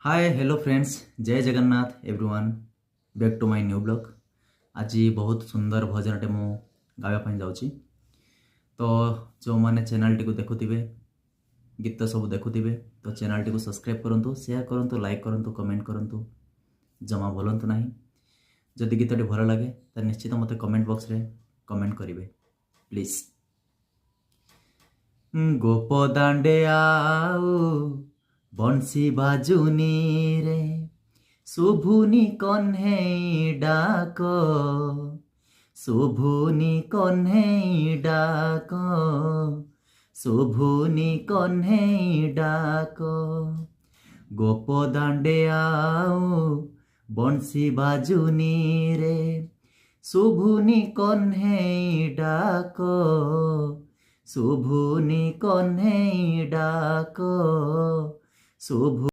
Hi hello friends, Jai Jagannath everyone. Back to my new blog. आज बहुत सुंदर भजनटे मु गाइबा जाऊँगी। तो जो मैंने चैनल टी देखुवे, गीत सब देखुवे, तो चैनल टी सब्सक्राइब करूँ, शेयर करूँ, लाइक करूँ, कमेंट करूँ, जमा बोलतु ना। जदि गीतटी भल लगे तो निश्चित मत कमेंट बॉक्स रे कमेंट करेंगे प्लीज। गोप दांडे आओ बंसी बाजुनी रे, शुभुनी कन्हई डाक, शुभुनी कन्हई डाक, शुभुनी कन्हई डाक। गोप दांडे आओ बंसी बाजुनी रे, शुभुनी कन्हई डाक, शुभुनी कन्हई डाक, शुभ